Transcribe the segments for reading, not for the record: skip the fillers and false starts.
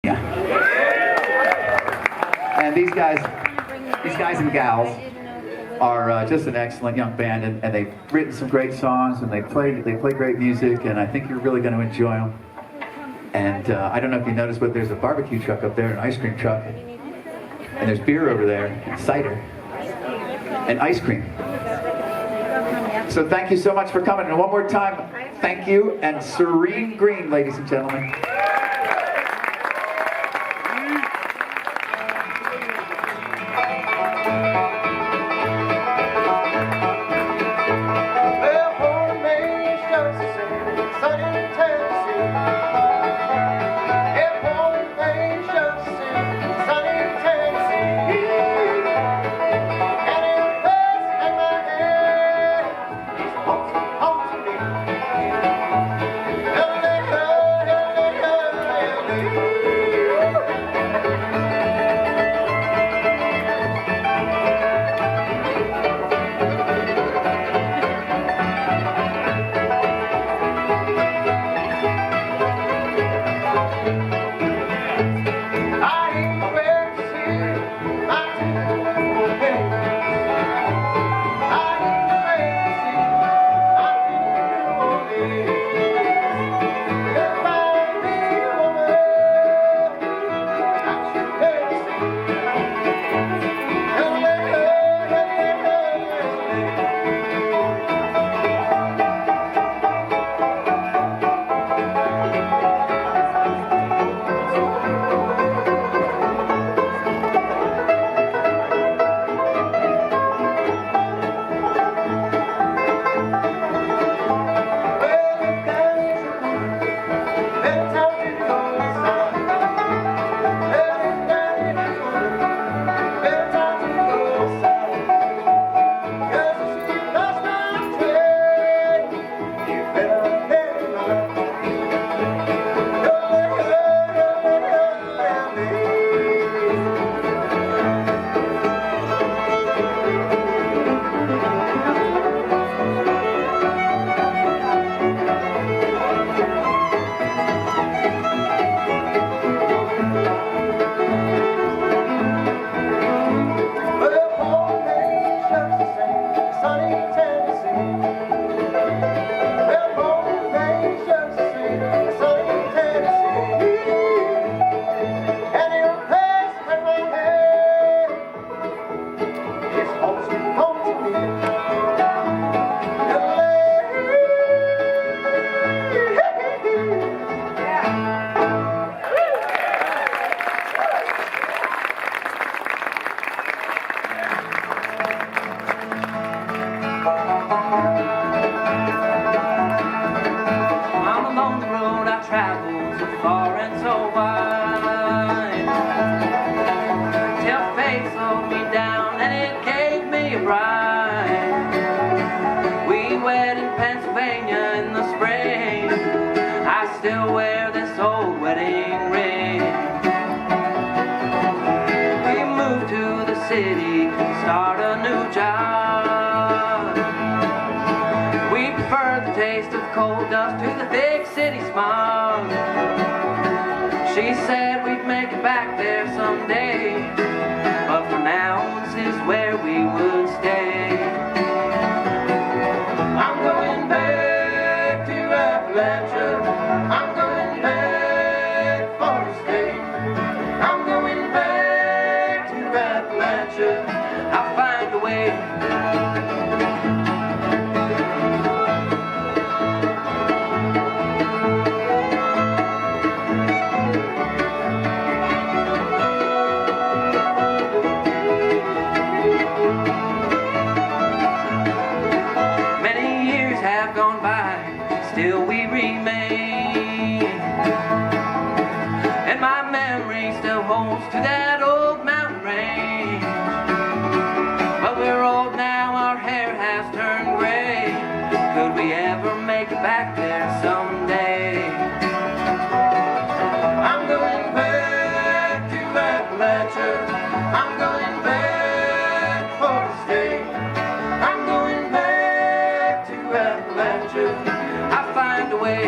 And these guys and gals are just an excellent young band, and they've written some great songs, and they play great music, and I think you're really going to enjoy them. And I don't know if you noticed, but there's a barbecue truck up there, an ice cream truck, and there's beer over there, and cider, and ice cream. So thank you so much for coming, and one more time, thank you, and Serene Green, ladies and gentlemen. She said we'd make it back there someday, but for now this is where we would stay. I'm going back to Appalachia. I'm going back for to stay. I'm going back to Appalachia. I'll find a way. Still we remain, and my memory still holds to that old mountain range. But we're old now, our hair has turned gray. Could we ever make it back there someday? I'm going back to Appalachia. I'm going back for to stay. I'm going back to Appalachia. Find a way.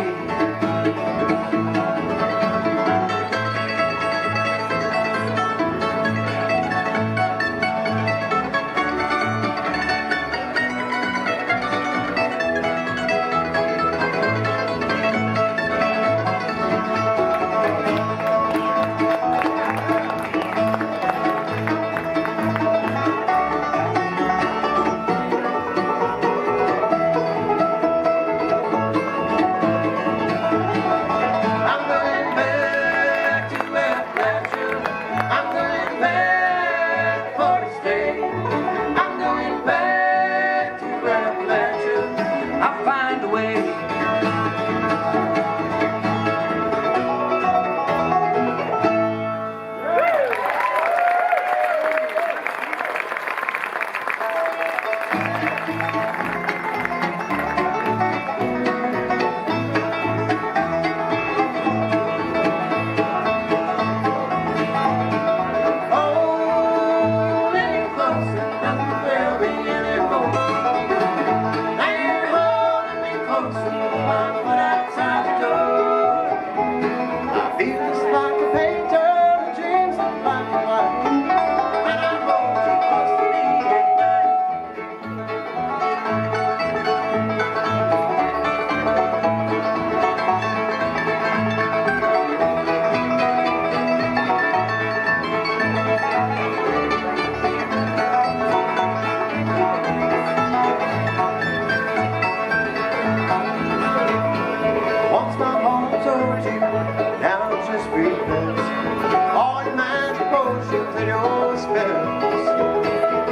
all your magic potions and your spells.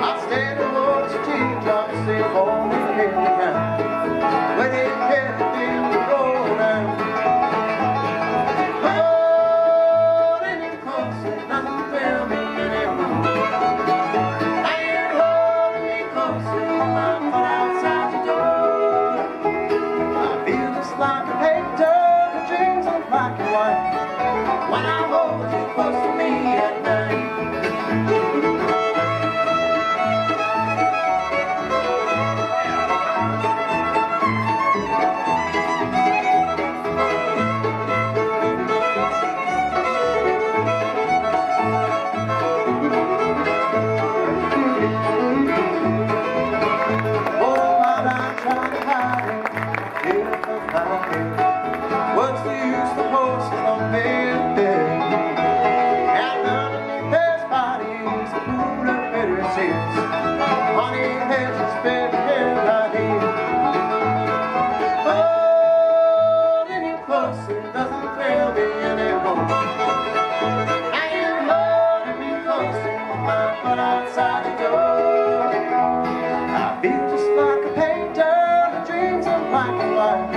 I'll stand and watch the teardrops sing for me in the ground when it can't be rolled down. Holding you close and nothing will me anymore. And holding me close and my foot outside the door. I feel just like a painter who dreams of black and white when I hold you close to me at night. What's the use of horses on bed bed? And underneath their bodies, a pool of bitter tears. Honey has a spit in my head. Holding you closer doesn't thrill me anymore. And holding me closer, my foot outside the door. I feel just like a painter who dreams of black and white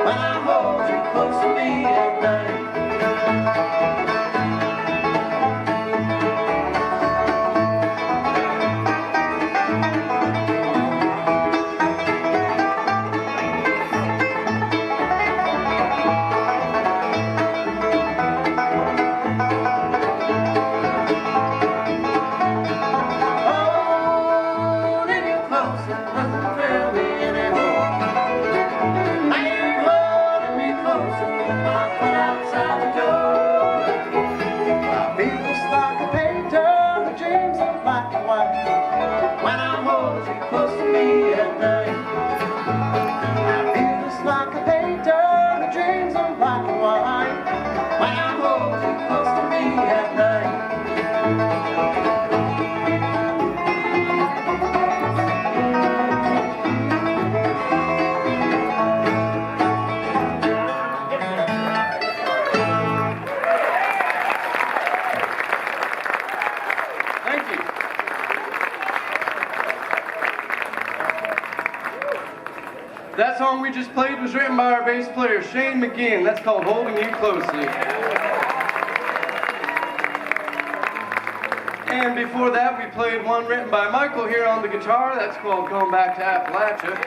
when I hold you close to me at night. Holding you close doesn't thrill me anymore. And holding me closer, my foot outside the door. I feel just like a painter who dreams of black and white when I hold you close to me at night. I feel just like a painter who dreams of black and white when I hold you close to me at night. Thank you. That song we just played was written by our bass player, Shane McGeehan. That's called Holding You Closely. And before that, we played one written by Michael here on the guitar. That's called Going Back to Appalachia.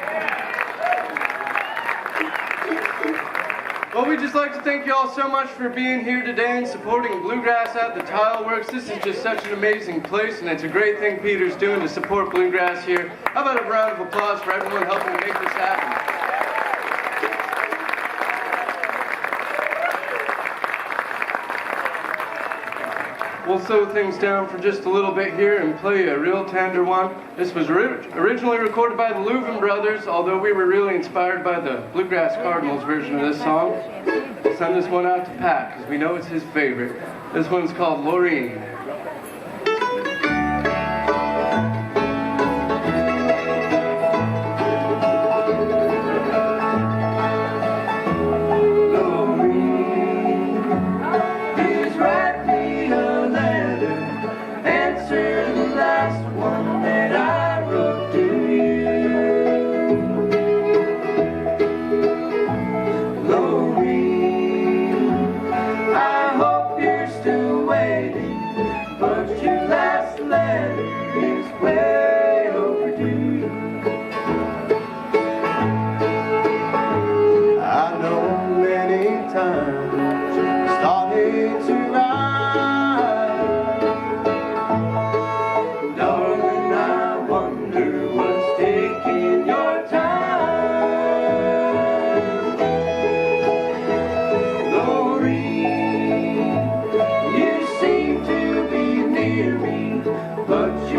Well, we'd just like to thank you all so much for being here today and supporting Bluegrass at the Tileworks. This is just such an amazing place, and it's a great thing Peter's doing to support Bluegrass here. How about a round of applause for everyone helping to make this happen? We'll slow things down for just a little bit here and play a real tender one. This was originally recorded by the Louvin brothers, although we were really inspired by the Bluegrass Cardinals version of this song. We'll send this one out to Pat, because we know it's his favorite. This one's called Loreen. But you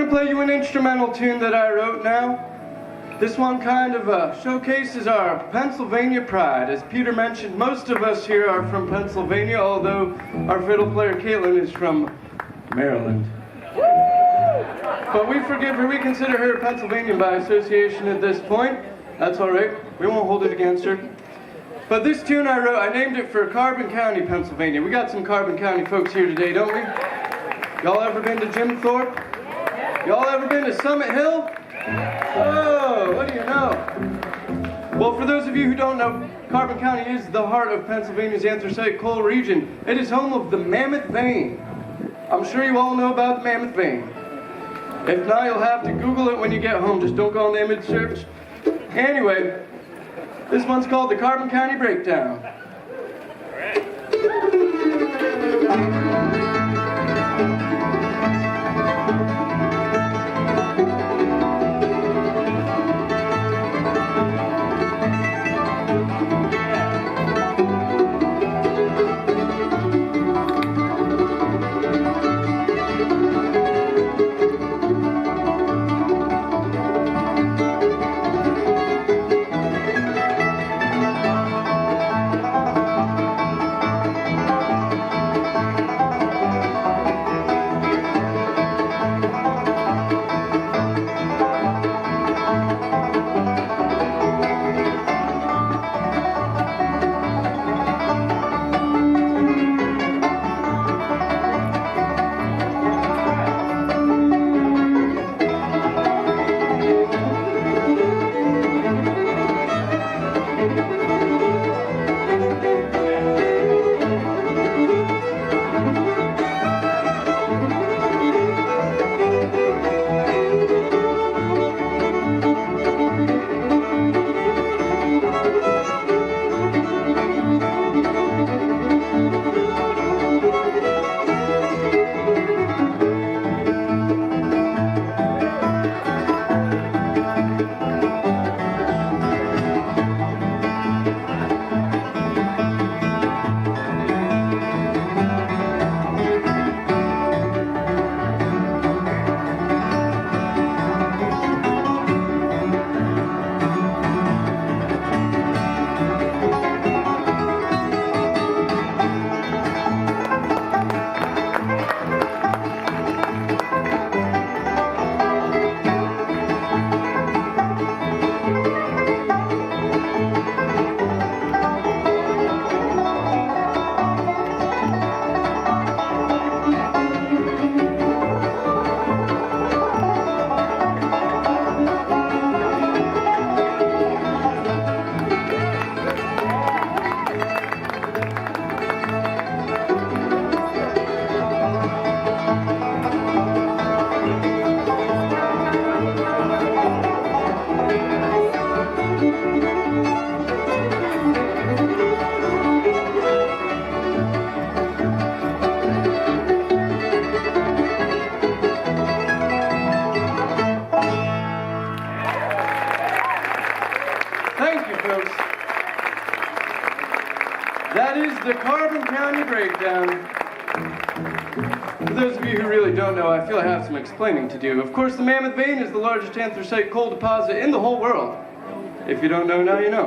play you an instrumental tune that I wrote now. This one kind of showcases our Pennsylvania pride. As Peter mentioned, most of us here are from Pennsylvania, although our fiddle player Katelynn is from Maryland. But we forgive her, we consider her Pennsylvanian by association at this point. That's all right, we won't hold it against her. But this tune I wrote, I named it for Carbon County, Pennsylvania. We got some Carbon County folks here today, don't we? Y'all ever been to Jim Thorpe? Y'all ever been to Summit Hill? Oh, what do you know? Well, for those of you who don't know, Carbon County is the heart of Pennsylvania's anthracite coal region. It is home of the Mammoth Vein. I'm sure you all know about the Mammoth Vein. If not, you'll have to Google it when you get home. Just don't go on the image search. Anyway, this one's called the Carbon County Breakdown. That is the Carbon County Breakdown. For those of you who really don't know, I feel I have some explaining to do. Of course, the Mammoth Vein is the largest anthracite coal deposit in the whole world. If you don't know, now you know.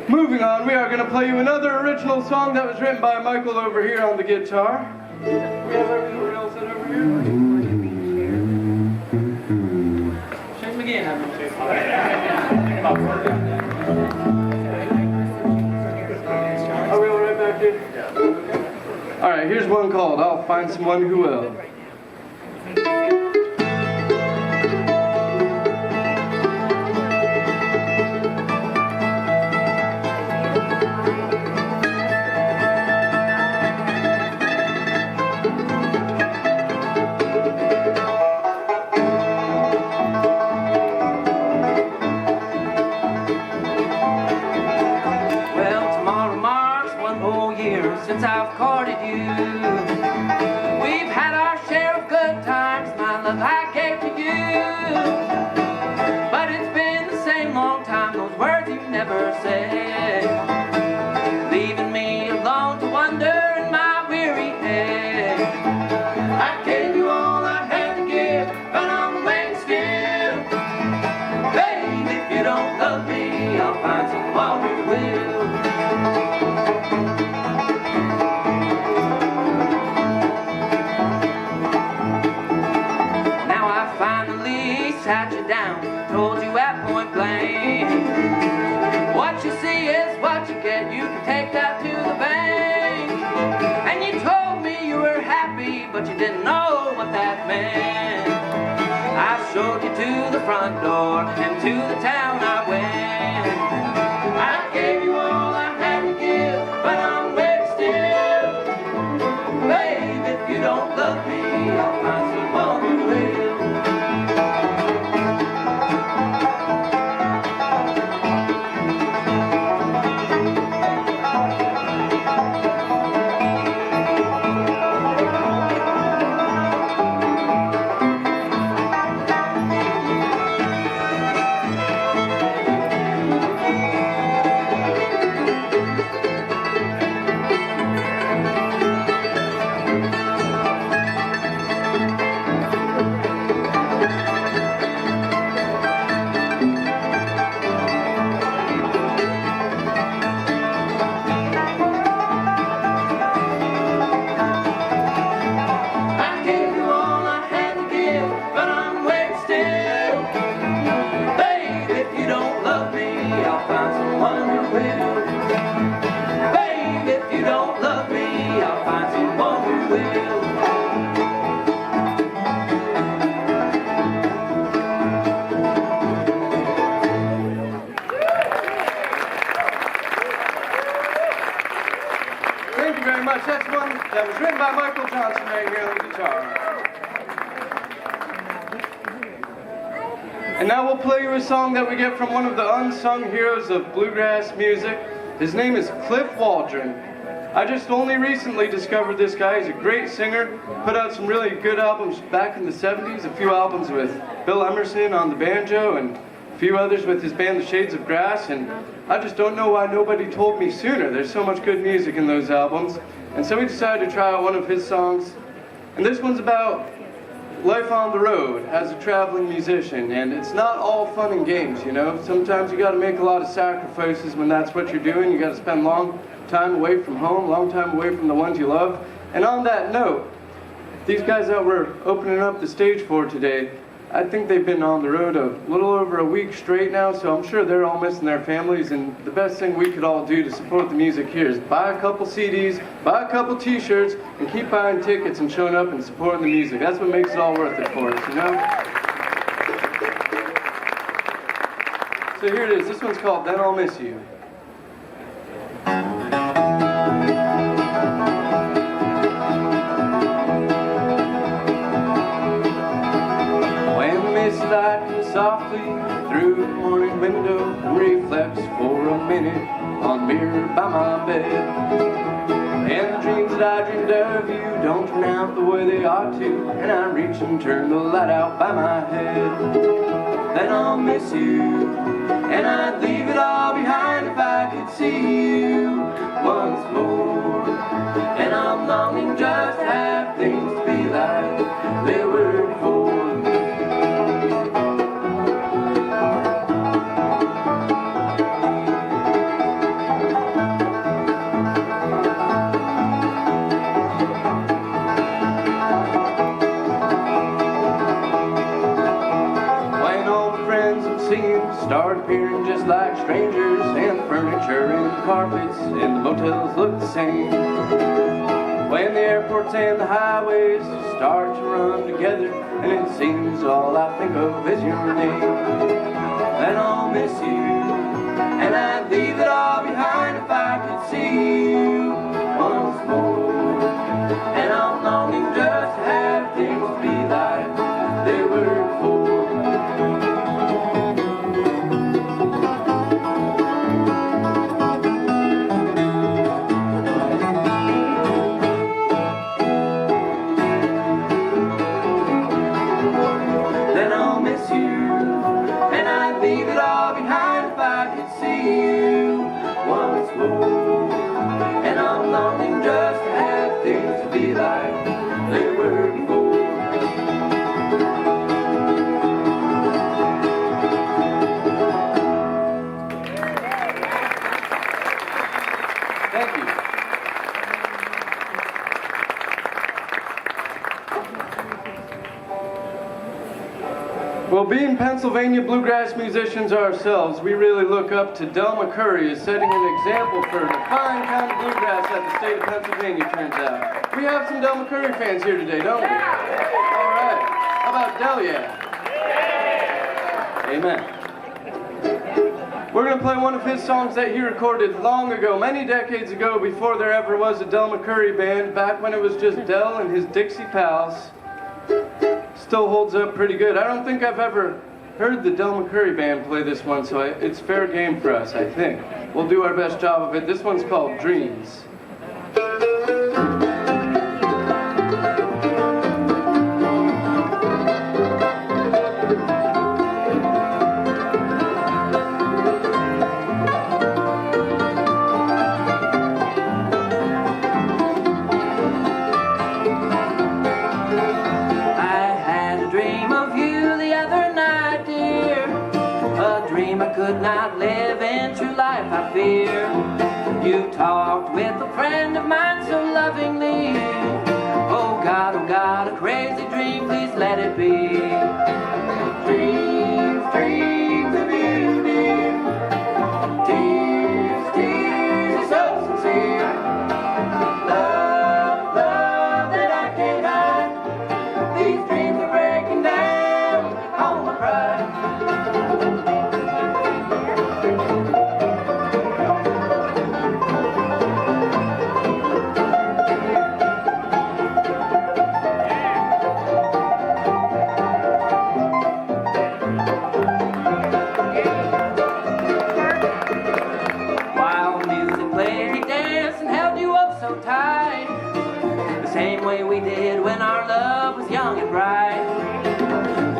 Moving on, we are going to play you another original song that was written by Michael over here on the guitar. We have everybody else set over here. Shane McGeehan. Are we all right back here? Yeah. All right, here's one called I'll Find Someone Who Will. Since I've courted you, we've had our share of good times, my love I gave to you. But it's been the same long time, those words you never said, leaving me alone to wonder in my weary head. I gave you all I had to front door, and to the town I went. I gave you all I had to give, but I'm waiting still. Babe, if you don't love me, I'll find someone who will. That was written by Michael Johnson right here on the guitar. And now we'll play you a song that we get from one of the unsung heroes of bluegrass music. His name is Cliff Waldron. I just only recently discovered this guy. He's a great singer, put out some really good albums back in the 70s, a few albums with Bill Emerson on the banjo and a few others with his band The Shades of Grass, and I just don't know why nobody told me sooner. There's so much good music in those albums. And so we decided to try out one of his songs. And this one's about life on the road as a traveling musician. And it's not all fun and games, you know. Sometimes you got to make a lot of sacrifices when that's what you're doing. You got to spend long time away from home, long time away from the ones you love. And on that note, these guys that we're opening up the stage for today, I think they've been on the road a little over a week straight now, so I'm sure they're all missing their families, and the best thing we could all do to support the music here is buy a couple CDs, buy a couple t-shirts, and keep buying tickets and showing up and supporting the music. That's what makes it all worth it for us, you know? So here it is. This one's called Then I'll Miss You. Light softly through the morning window and reflects for a minute on the mirror by my bed. And the dreams that I dreamed of you don't turn out the way they ought to, and I reach and turn the light out by my head. Then I'll miss you, and I'd leave it all behind if I could see you once more. And I'm longing just to have things to be like they were before. Start appearing just like strangers, and the furniture and the carpets and the motels look the same. When the airports and the highways start to run together, and it seems all I think of is your name. Then I'll miss you, and I'd leave it all behind if I could see you once more. And I'm longing just to have things to be like they were before. And I'm longing just to have things to be like they were before. Thank you. Well, being Pennsylvania bluegrass musicians ourselves, we really look up to Del McCurry as setting an example for the fine kind of bluegrass that the state of Pennsylvania turns out. We have some Del McCurry fans here today, don't we? All right. How about Delia? Amen. We're going to play one of his songs that he recorded long ago, many decades ago, before there ever was a Del McCoury band, back when it was just Del and his Dixie Pals. Still holds up pretty good. I don't think I've ever heard the Del McCoury band play this one, so it's fair game for us, I think. We'll do our best job of it. This one's called Dreams. Could not live in true life, I fear. You talked with a friend of mine so lovingly. Oh God, a crazy dream, please let it be. Dreams, dreams of you, dear. Tears, tears are so sincere. Love, love that I can't hide. These dreams are breaking down on my pride. We did when our love was young and bright,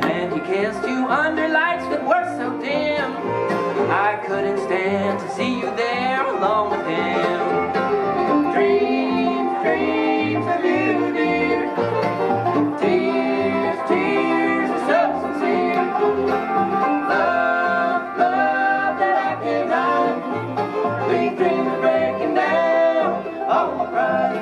and he kissed you under lights that were so dim. I couldn't stand to see you there alone with him. Dreams, dreams of you, dear. Tears, tears are so sincere. Love, love that I can't hide. These dreams are breaking down all my pride.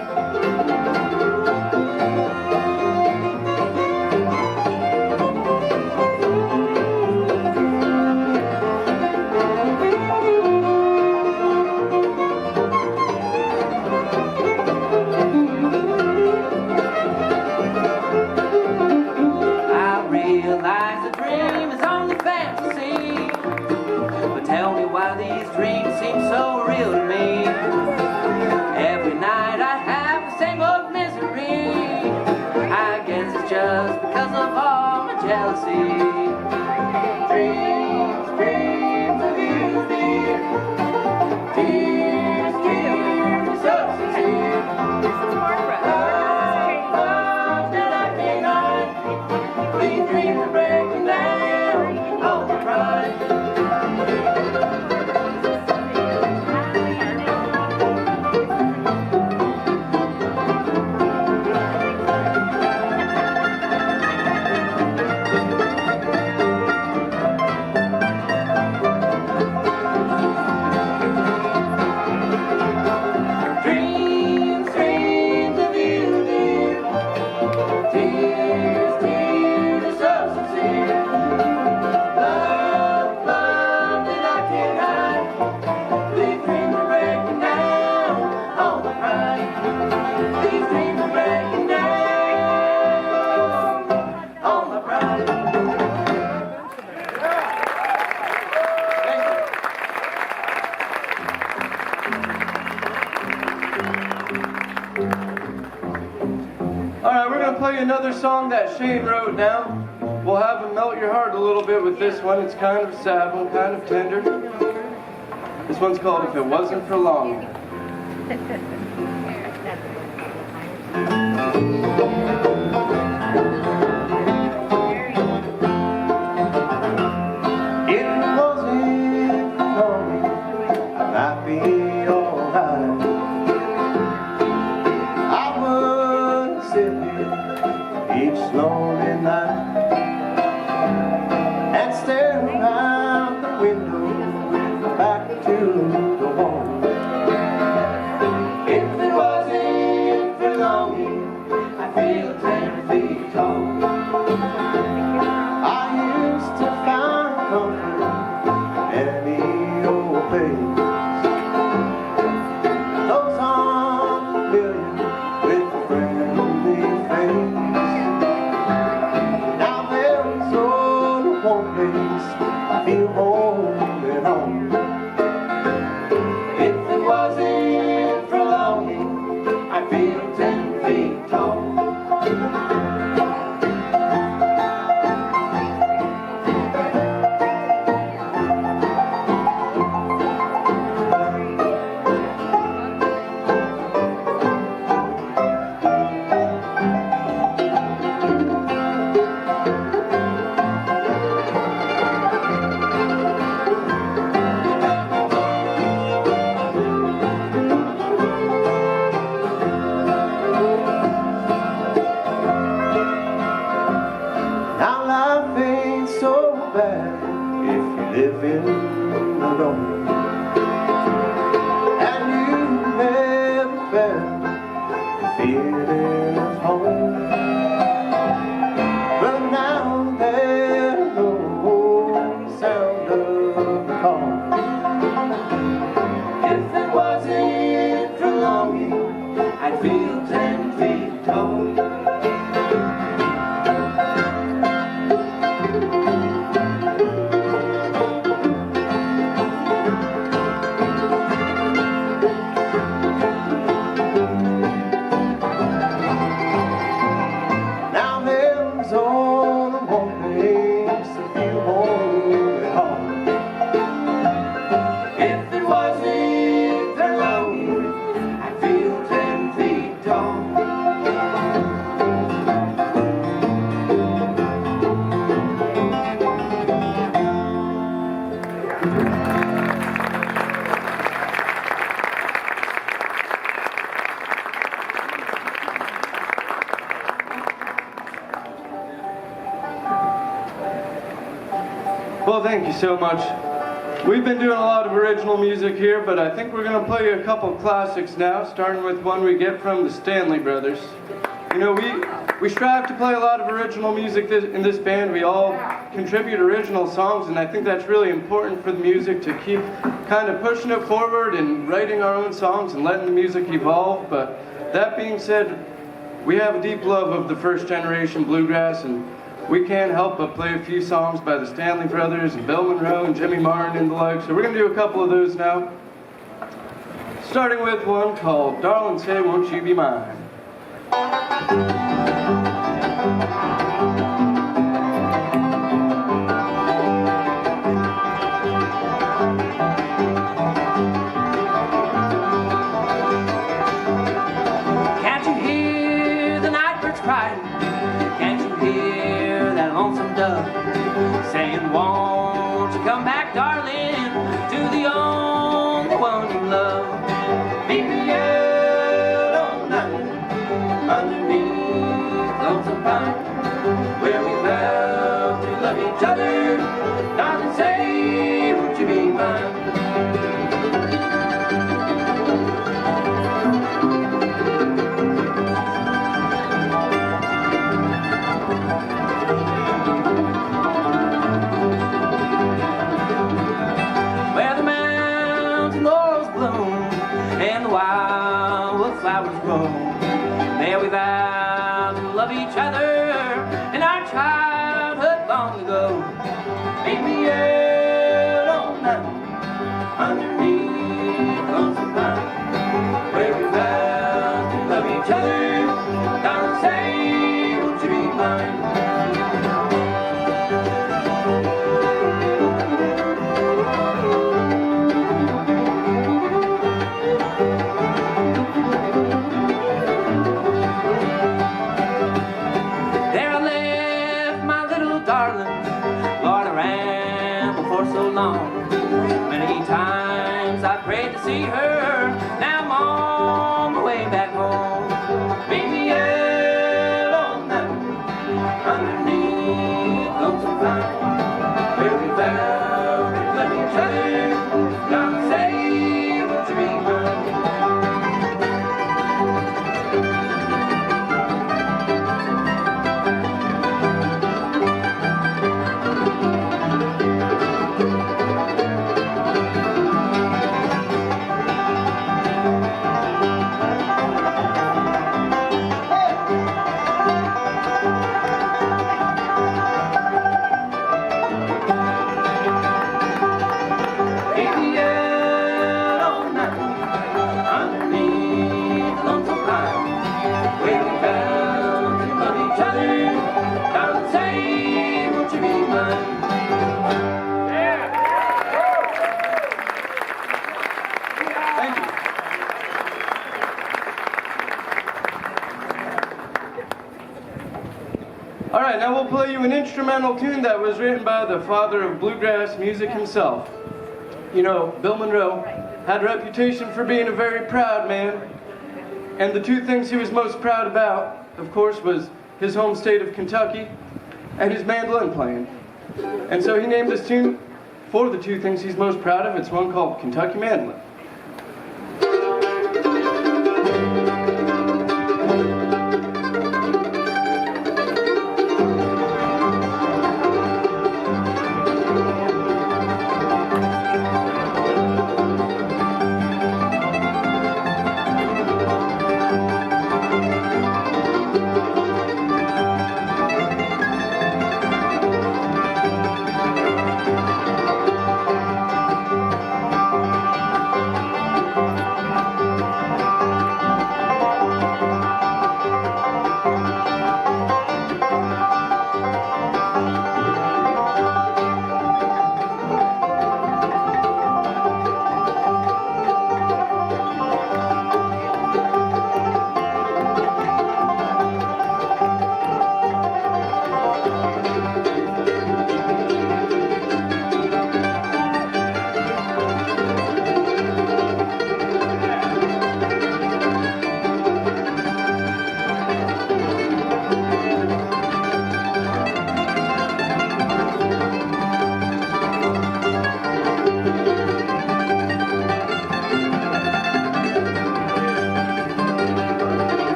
So real to me. Every night I have the same old misery. I guess it's just because of all my jealousy. Dreams, dreams of you, dear. Tears, tears are so sincere. Love that I can't hide. These dreams are breaking down all my pride. Another song that Shane wrote now. We'll have him melt your heart a little bit with this one. It's kind of a sad one, kind of tender. This one's called If It Wasn't for Long. If it wasn't for long, I might be alright. I would sit here each lonely night and stare out the window back to the wall. If it wasn't for longing, I feel 10 feet tall. I used to find comfort in any old place. Those arms familiar with a friendly face. Now there's only one place Fiddle's home. But now there's no sound of the call. If it wasn't for longing, I'd feel 10 feet tall. Well, thank you so much. We've been doing a lot of original music here, but I think we're going to play you a couple classics now, starting with one we get from the Stanley Brothers. You know, we strive to play a lot of original music in this band. We all contribute original songs, and I think that's really important for the music to keep kind of pushing it forward and writing our own songs and letting the music evolve. But that being said, we have a deep love of the first generation bluegrass, and we can't help but play a few songs by the Stanley Brothers and Bill Monroe and Jimmy Martin and the like. So we're going to do a couple of those now. Starting with one called Darling Say Won't You Be Mine. Can't you hear the night birds crying? Can't you hear that lonesome dove saying, won't you come back, darling, to the only one you love? Meet me out all night underneath lonesome pine, where we vow to love each other. Darling, say, won't you be mine? There we vowed to love each other in our childhood long ago. Meet me out all night underneath lonesome pine, where we vowed to love each other. Darling, say, won't you be mine? Many times I prayed to see her. Now I'm on my way back home. Meet me out all night underneath lonesome pine, where we vowed to love each other. Darling, say, won't you be mine? Now we'll play you an instrumental tune that was written by the father of bluegrass music himself. You know, Bill Monroe had a reputation for being a very proud man, and the two things he was most proud about, of course, was his home state of Kentucky and his mandolin playing. And so he named this tune for the two things he's most proud of. It's one called Kentucky Mandolin.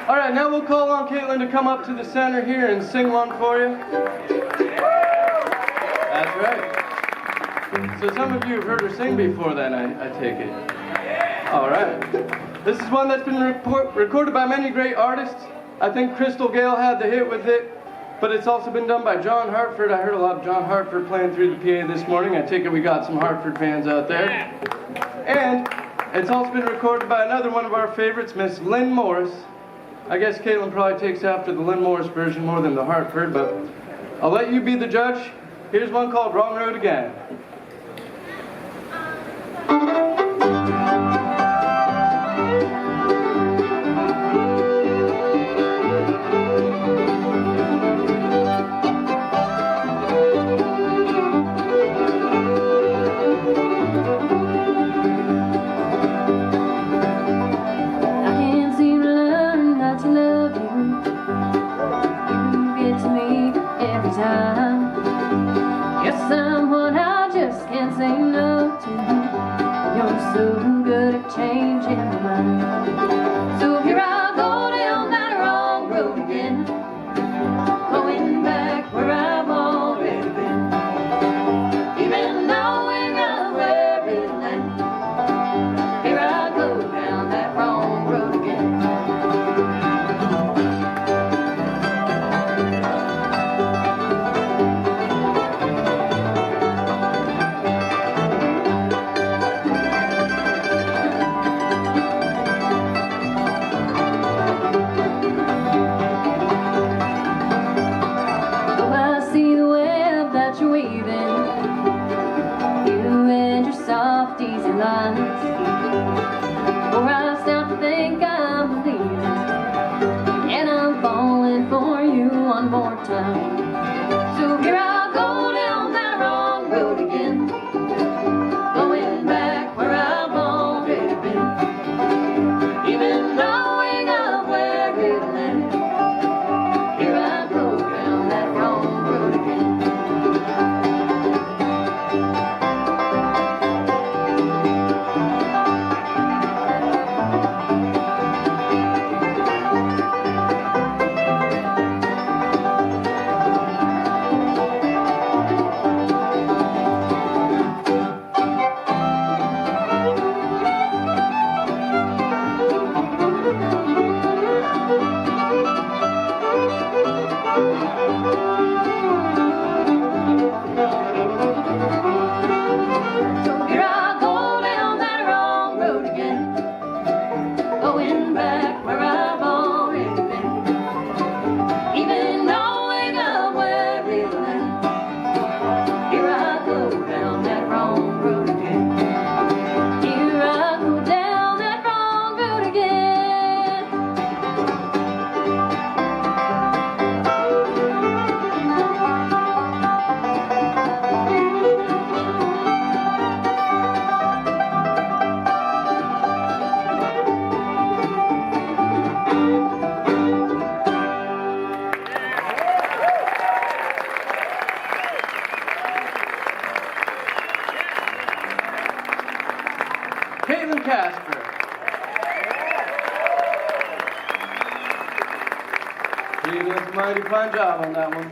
All right, now we'll call on Katelynn to come up to the center here and sing one for you. That's right. So some of you have heard her sing before then, I take it. All right. This is one that's been recorded by many great artists. I think Crystal Gale had the hit with it, but it's also been done by John Hartford. I heard a lot of John Hartford playing through the PA this morning. I take it we got some Hartford fans out there. And it's also been recorded by another one of our favorites, Miss Lynn Morris. I guess Katelynn probably takes after the Lynn Morris version more than the Hartford, but I'll let you be the judge. Here's one called Wrong Road Again. Changing my mind. So here I go down that wrong road again, going back where I've already been, even knowing I'm where it led. Here I go down that wrong road again. Or I start to think I'm leaving, and I'm falling for you one more time. So here I go down that wrong road again, going back where I've already been, even knowing I'm where it led. Here I go down that wrong road again. Casper. He did a mighty fine job on that one.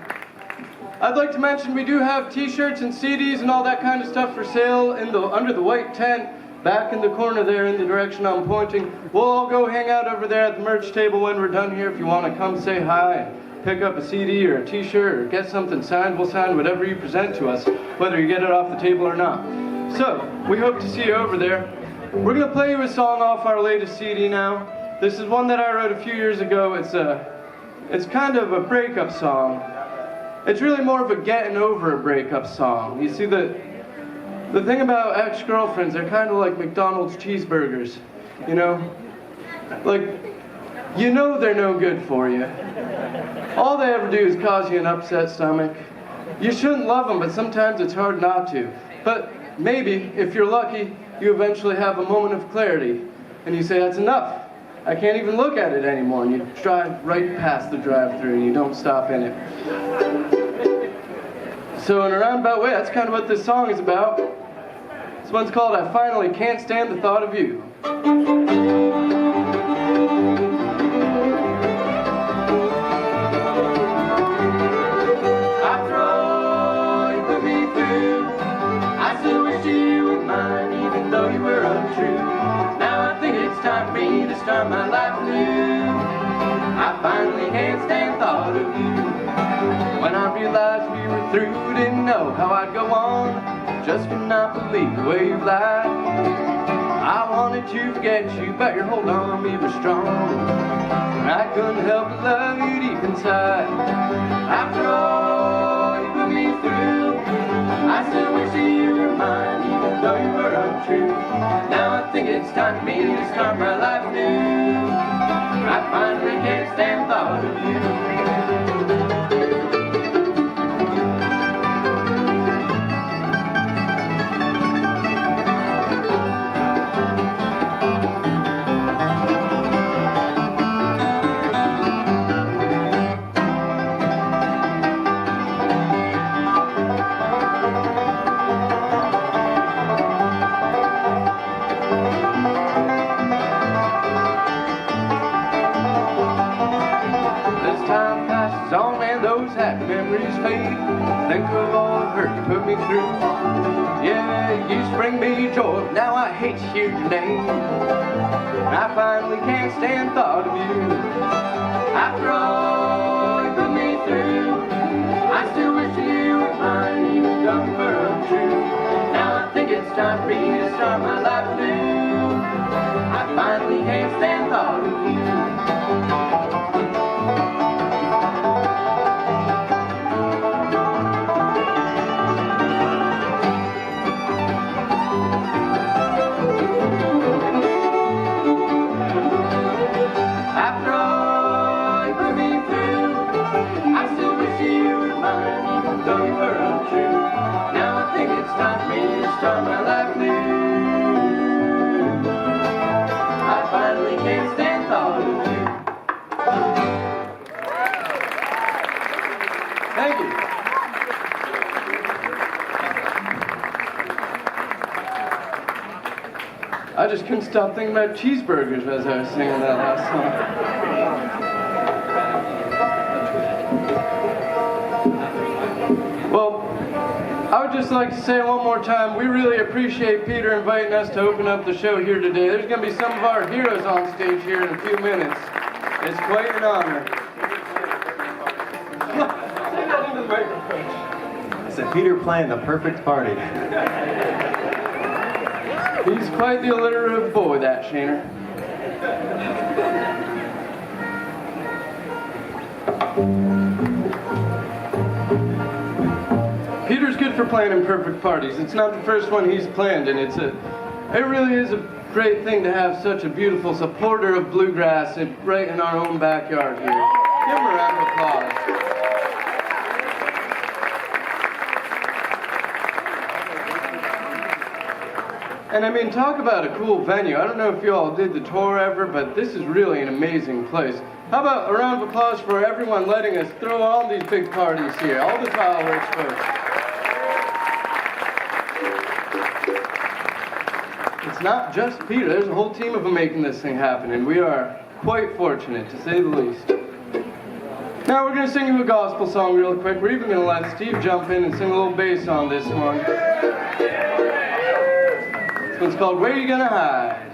I'd like to mention we do have t-shirts and CDs and all that kind of stuff for sale under the white tent back in the corner there in the direction I'm pointing. We'll all go hang out over there at the merch table when we're done here. If you want to come say hi and pick up a CD or a t-shirt or get something signed, we'll sign whatever you present to us, whether you get it off the table or not. So, we hope to see you over there. We're going to play you a song off our latest CD now. This is one that I wrote a few years ago. It's kind of a breakup song. It's really more of a getting over a breakup song. You see, the thing about ex-girlfriends, they're kind of like McDonald's cheeseburgers, you know? Like, you know they're no good for you. All they ever do is cause you an upset stomach. You shouldn't love them, but sometimes it's hard not to. But maybe, if you're lucky, you eventually have a moment of clarity, and you say, that's enough. I can't even look at it anymore, and you drive right past the drive-thru, and you don't stop in it. So in a roundabout way, that's kind of what this song is about. This one's called I Finally Can't Stand the Thought of You. can't stand thought of you. When I realized we were through, didn't know how I'd go on. Just could not believe the way you lied. I wanted to forget you, but your hold on me was strong. I couldn't help but love you deep inside. After all you put me through, I still wish you were mine, even though you were untrue. Now I think it's time for me to start my life anew. I finally can't stand the thought of you. Memories fade. Think of all the hurt you put me through. Yeah, you used to bring me joy. Now I hate to hear your name. I finally can't stand thought of you. After all you put me through, I still wish you were mine, even though you were untrue. Now I think it's time for me to start my life anew. I finally can't stand thought of you. Start my life new. I finally can't stand thought of you. Thank you. I just couldn't stop thinking about cheeseburgers as I was singing that last song. I would just like to say one more time, we really appreciate Peter inviting us to open up the show here today. There's going to be some of our heroes on stage here in a few minutes. It's quite an honor. I said, Peter playing the perfect party. He's quite the alliterative boy, that Shaner. Peter's good for playing in perfect parties. It's not the first one he's planned, and it really is a great thing to have such a beautiful supporter of bluegrass right in our own backyard here. Give him a round of applause. And I mean, talk about a cool venue. I don't know if you all did the tour ever, but this is really an amazing place. How about a round of applause for everyone letting us throw all these big parties here, all the Tileworks folks. It's not just Peter, there's a whole team of them making this thing happen, and we are quite fortunate, to say the least. Now we're going to sing you a gospel song real quick. We're even going to let Steve jump in and sing a little bass on this one. This one's called Where You Gonna Hide?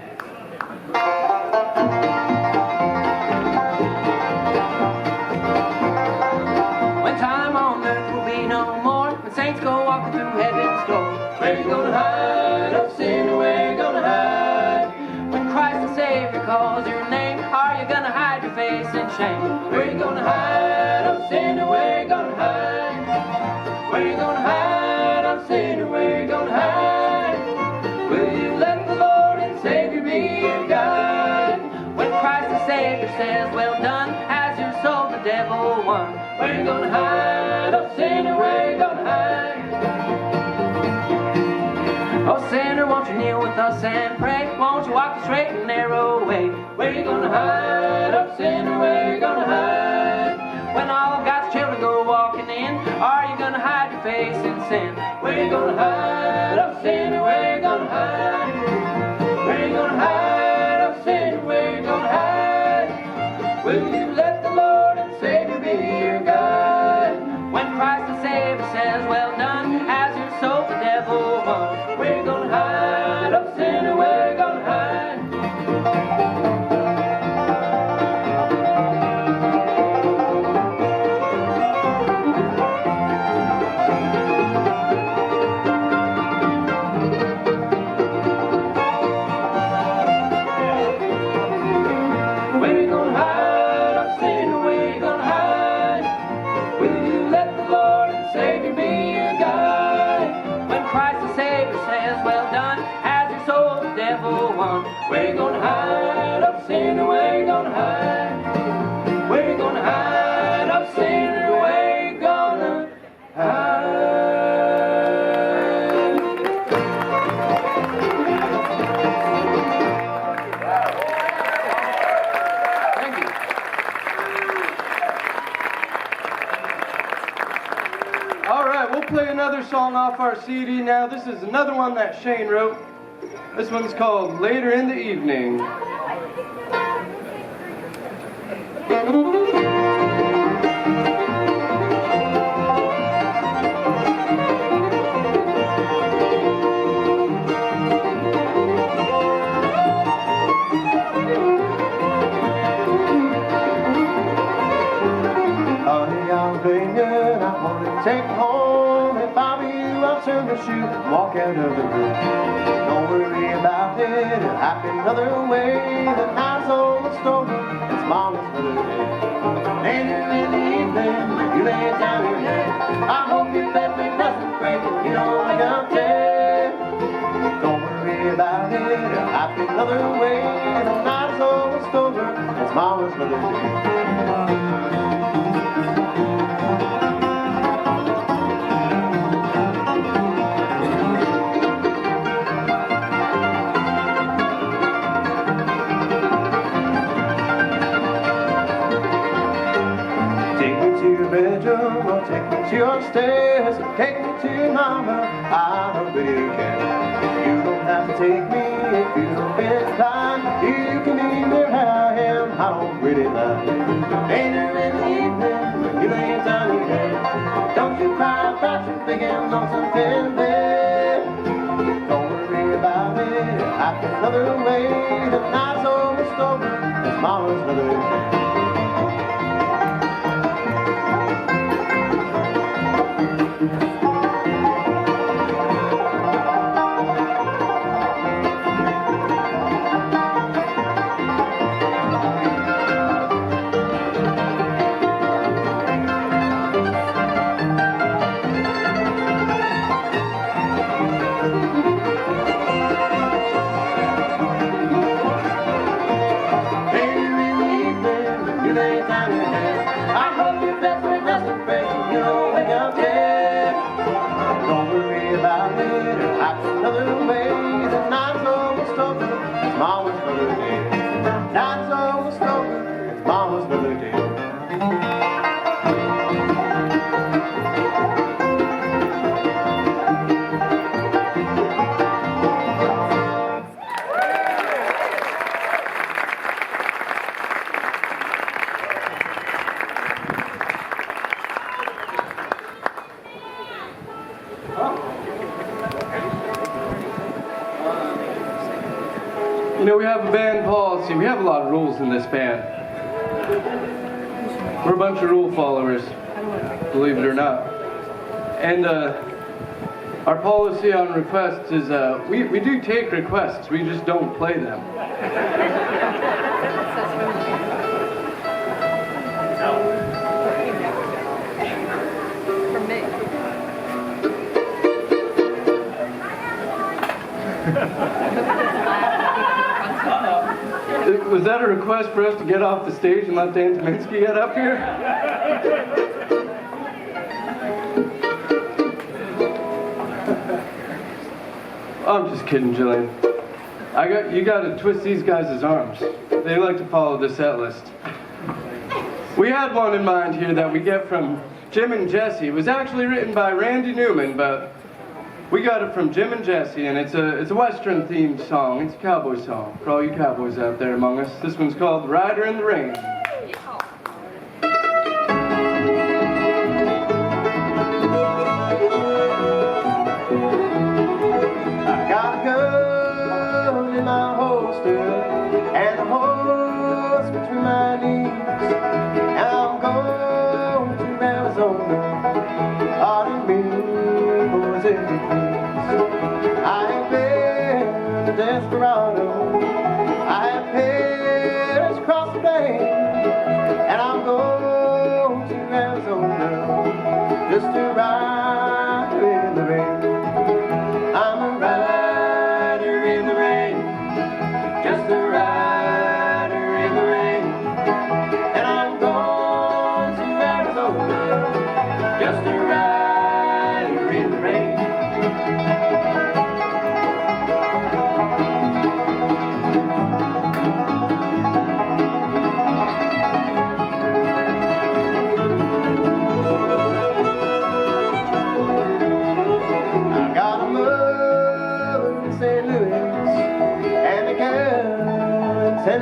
When time on earth will be no more, when saints go walking through heaven's door, where you gonna hide, oh sinner, where you gonna hide? When Christ the Savior calls your name, are you gonna hide your face in shame? Where you gonna hide, oh sinner, where you gonna hide? Where you gonna hide, oh sinner, where you gonna hide? Will you let the Lord and Savior be your guide? When Christ the Savior says, well done, has your soul the devil won? Where you gonna hide, oh sinner, where you gonna hide? Oh sinner, won't you kneel with us and pray? Won't you walk the straight and narrow way? Where you gonna hide, oh sinner, where you gonna hide? When all God's children go walking in, are you gonna hide your face in sin? Where you gonna hide, oh sinner, where you gonna hide? Where you gonna hide, oh sinner, where you gonna hide? Will you let the Lord and Savior be your guide? When Christ the Savior says, well done, has your soul the devil won? Where you gonna hide, oh sinner, where you gonna hide? play another song off our CD now. This is another one that Shane wrote. This one's called Later in the Evening. Take home, if I were you, I'll turn the shoe and walk out of the room. Don't worry about it, it'll happen another way. The night's almost over, it's Mama's another day. Later in the evening, you lay down your head. I hope your bed doesn't break and you don't wake up dead. Don't worry about it, it'll happen another way. The night's almost over, it's Mama's another day. Bedroom, or take me to your stairs, take me to your mama, I don't really care. You don't have to take me if you don't feel inclined. You can be where I am, I don't really mind. Later in the evening, when you lay down your head, don't you cry about your big and lonesome bed. Don't worry about it, it'll happen another way. The night's almost over, it's Mama's another day. You know, we have a band policy. We have a lot of rules in this band. We're a bunch of rule followers, believe it or not. And our policy on requests is we do take requests, we just don't play them. Was that a request for us to get off the stage and let Dan Tominski get up here? I'm just kidding, Jillian. You got to twist these guys' arms. They like to follow the set list. We had one in mind here that we get from Jim and Jesse. It was actually written by Randy Newman, but we got it from Jim and Jesse, and it's a Western-themed song. It's a cowboy song for all you cowboys out there among us. This one's called Rider in the Rain. I got a gun in my holster and a horse between my knees, and I'm going to Arizona. Pardon me, boys and I have been a desperado. I have passed across the plains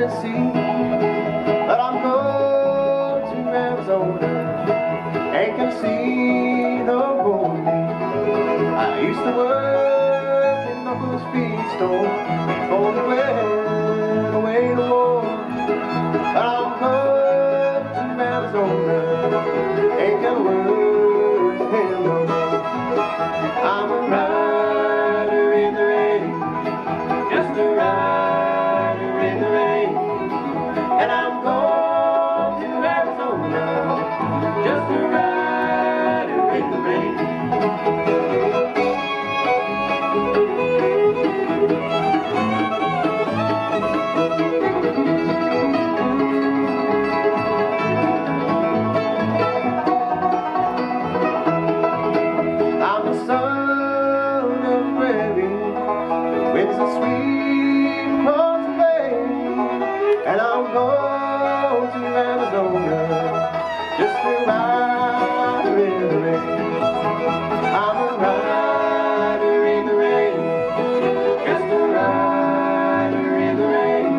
Tennessee, but I'm going to Arizona and can see no more of me. I used to work in the Bush feed store before we went away to war. But I'm going to Arizona, ain't gonna work him no more. I'm a rider in the rain, just a rider in the rain, and I'm going to Arizona, just a rider in the rain. I'm the son of Moravian, the winds are sweet across the bay, and I'm going to Arizona, just a rider in the rain. I'm a rider in the rain, just a rider in the rain,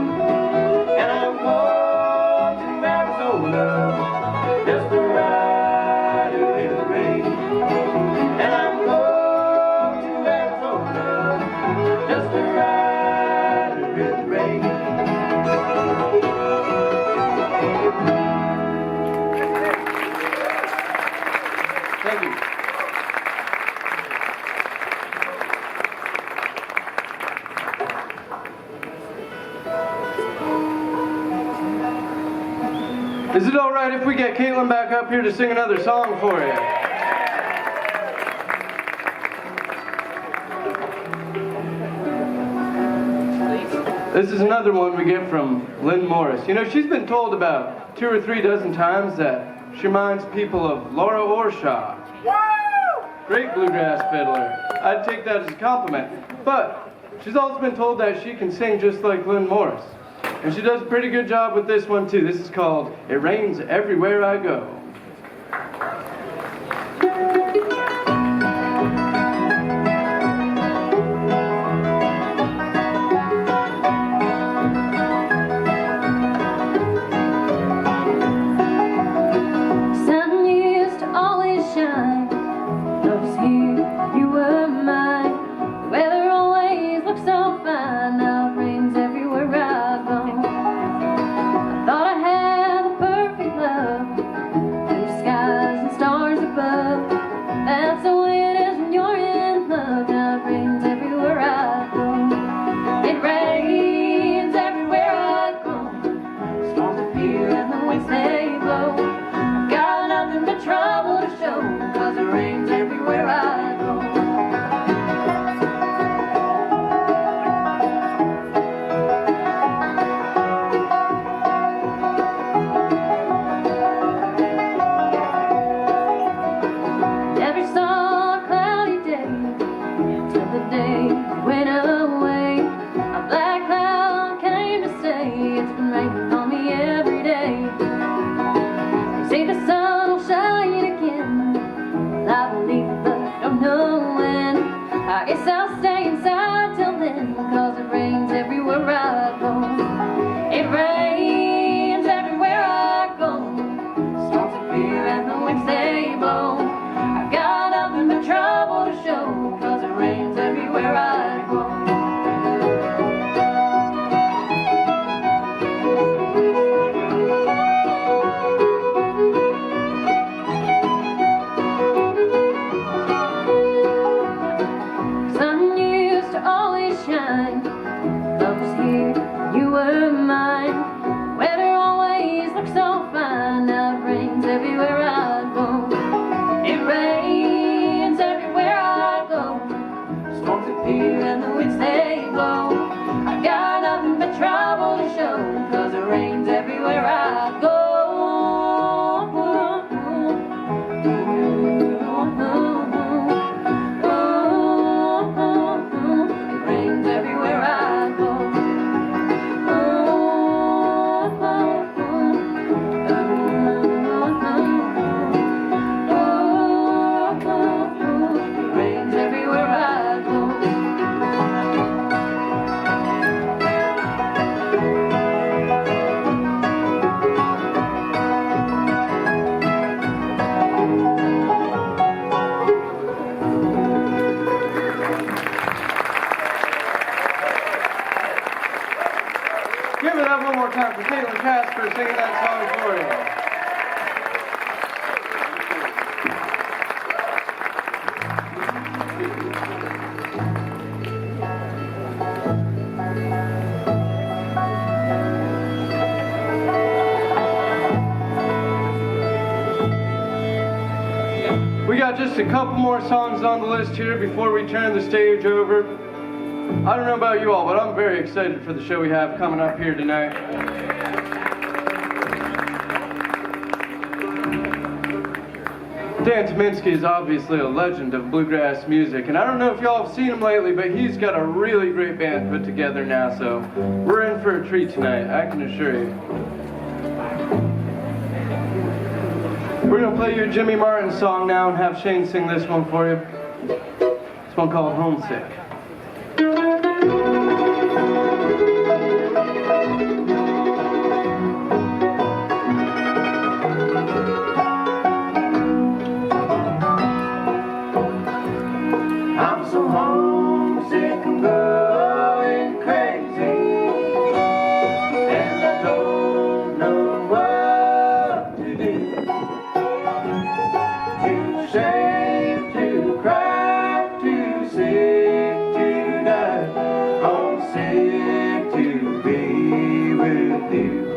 and I'm going to Arizona, just a rider in the rain. And I'm going to Arizona, just a rider in the rain. Thank you. Is it all right if we get Katelynn back up here to sing another song for you? This is another one we get from Lynn Morris. You know, she's been told about 2 or 3 dozen times that she reminds people of Laura Orshaw. Great bluegrass fiddler. I'd take that as a compliment. But she's also been told that she can sing just like Lynn Morris. And she does a pretty good job with this one too. This is called It Rains Everywhere I Go. Sun used to always shine. Those here, you were mine. The weather always looked so fine. Now it rains everywhere I go. I thought I had the perfect love, blue skies and stars above. That's the way it is when you're in love. Now it rains everywhere I go. It rains everywhere I go. Storms appear and the winds they blow. I've got nothing but trouble to show, 'cause it rains everywhere I go. Never saw a cloudy day till the day you went away. A black cloud came to say it's been raining on me every day. They say the sun will shine again. Well, I believe it, but don't know when. I guess I'll stay inside till then, 'cause it rains everywhere I go. It rains everywhere I go. Storms appear and the winds they blow. I've got nothing but trouble to show, 'cause it rains everywhere I go. Sun time for Katelynn and Casper singing that song for you. We got just a couple more songs on the list here before we turn the stage over. I don't know about you all, but I'm very excited for the show we have coming up here tonight. Dan Tyminski is obviously a legend of bluegrass music, and I don't know if y'all have seen him lately, but he's got a really great band put together now, so we're in for a treat tonight, I can assure you. We're going to play you a Jimmy Martin song now and have Shane sing this one for you. This one called Homesick. I'm so homesick, I'm going crazy, and I don't know what to do. Too ashamed to cry, too sick to die, homesick to be with you.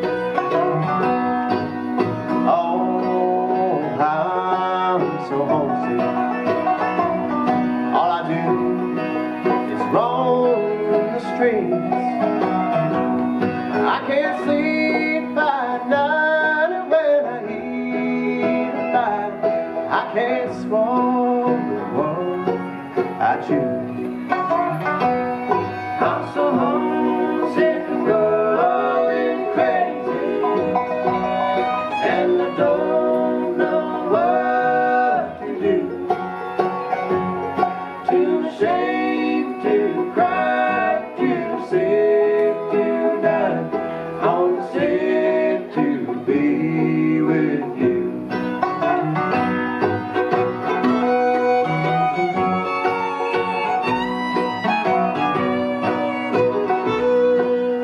Oh, I'm so homesick. All I do is roam the streets. I can't sleep at night, and when I eat a bite, I can't swallow the one I choose. I'm so homesick and going crazy, and I don't know what to do. Too ashamed to cry, too sick to die, homesick to be with you.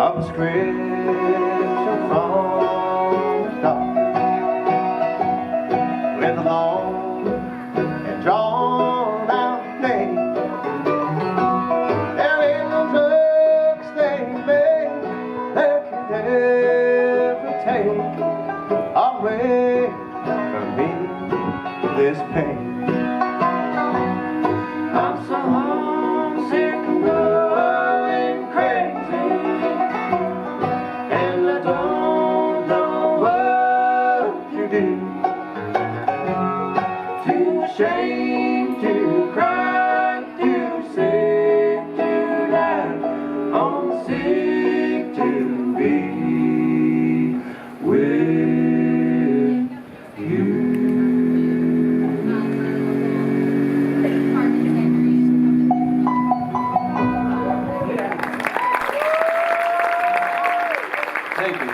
A prescription from the doctor with a long and drawn out name. There ain't no drugs they make that can ever take away from me this pain. I'm so homesick and going crazy, and I don't know what to do. Too ashamed to cry, too sick to die, homesick to be with you. Thank you.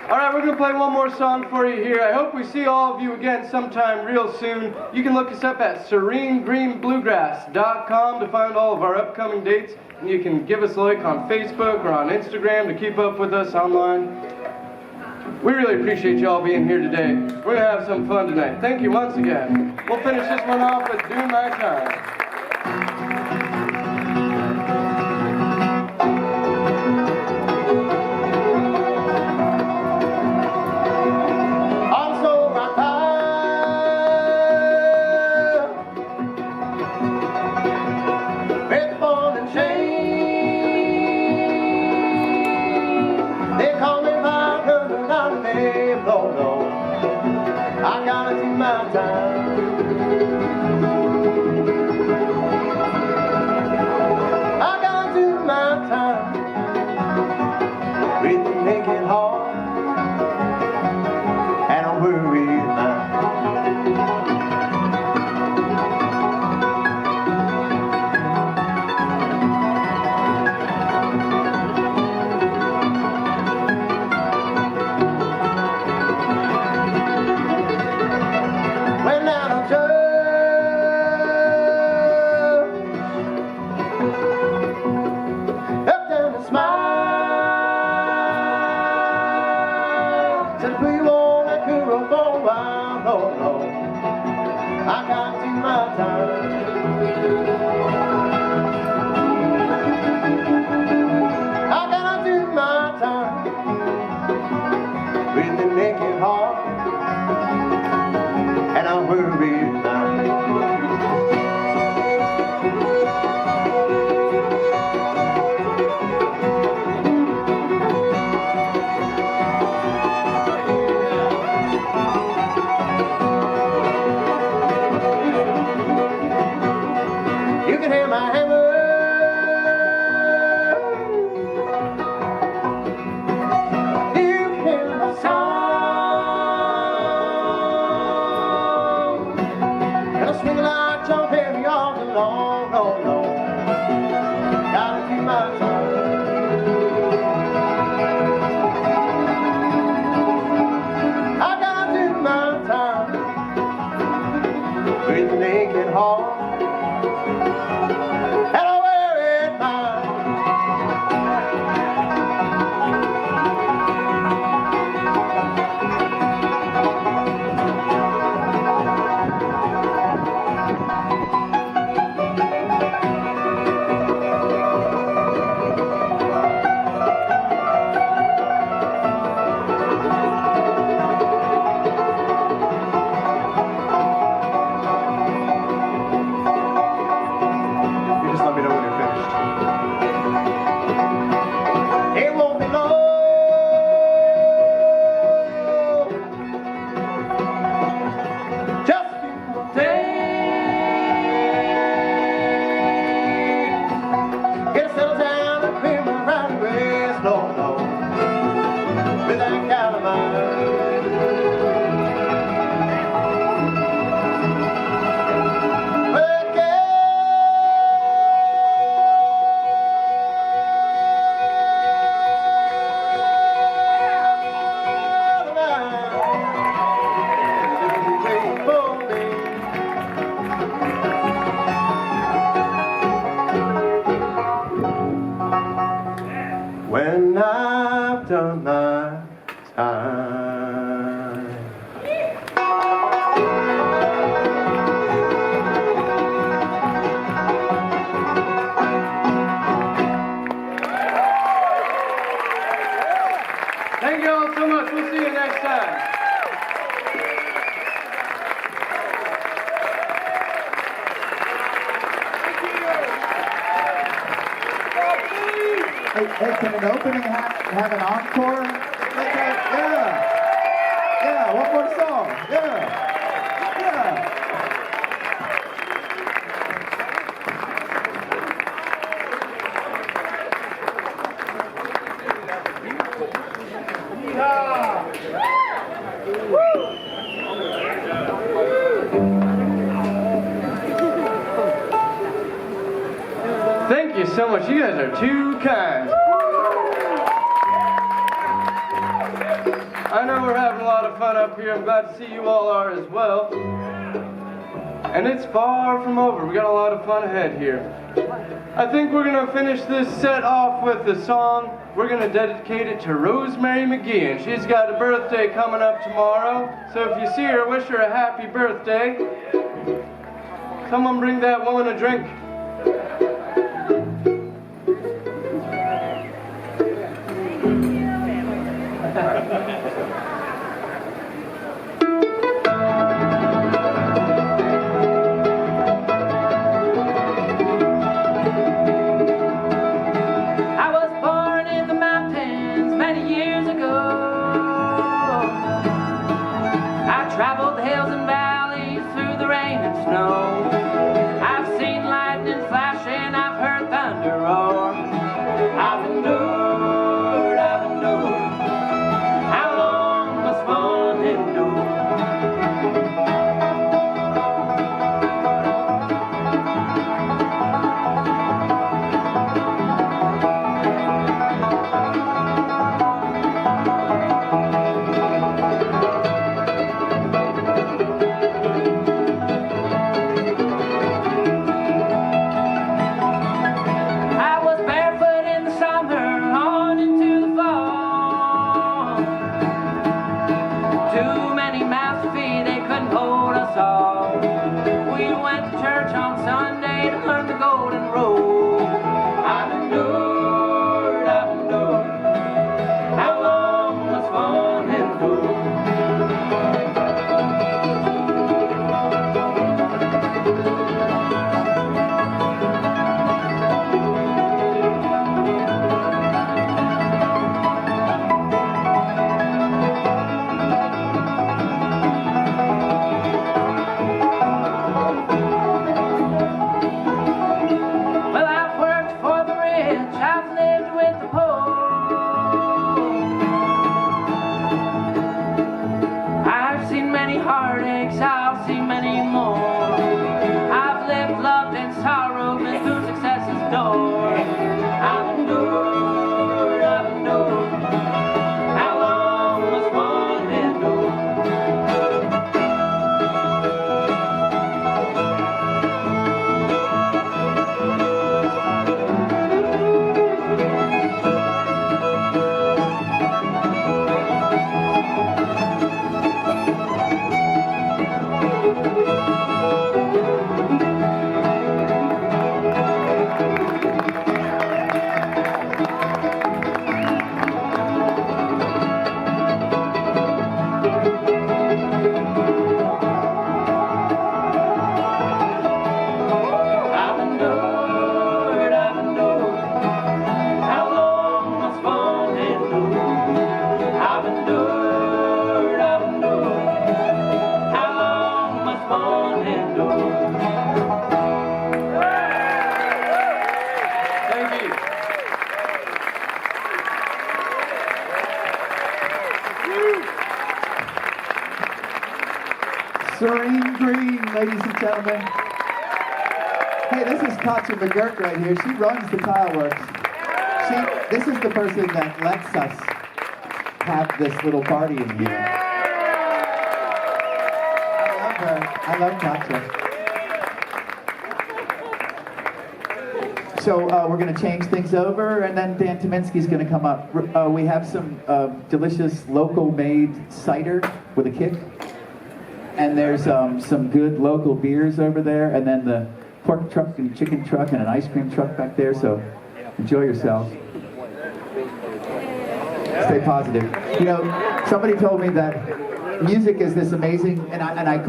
All right, we're going to play one more song for you here. I hope we see all of you again sometime real soon. You can look us up at serenegreenbluegrass.com to find all of our upcoming dates. And you can give us a like on Facebook or on Instagram to keep up with us online. We really appreciate you all being here today. We're going to have some fun tonight. Thank you once again. We'll finish this one off with Doin My Time. Also my time, red ball and chain. They call me 500 on the blow. I gotta do my time. Said we won't let go for a while, no, no. I got to my time. I gotta do my time with the naked heart, and I'm worried now. You can hear my hammer. When I've done my time. Thank you all so much. We'll see you next time. Hey, can an opening have an encore? Yeah, one more song. Yeah. Thank you so much. You guys are too kind. I know we're having a lot of fun up here. I'm glad to see you all are as well. And it's far from over. We got a lot of fun ahead here. I think we're going to finish this set off with a song. We're going to dedicate it to Rosemary McGeehan. She's got a birthday coming up tomorrow. So if you see her, wish her a happy birthday. Someone bring that woman a drink. Traveled the hills and valleys through the rain and snow. I've seen lightning flash and I've heard thunder roar. I've endured how long must one endure? Serene Green, ladies and gentlemen. Hey, this is Katja McGurk right here. She runs the Tileworks. This is the person that lets us have this little party in here. I love her. I love Katja. So we're going to change things over, and then Dan Tominski's going to come up. We have some delicious local-made cider with a kick, and there's some good local beers over there, and then the pork truck and chicken truck and an ice cream truck back there. So enjoy yourselves. Stay positive. You know, somebody told me that music is this amazing, and I completely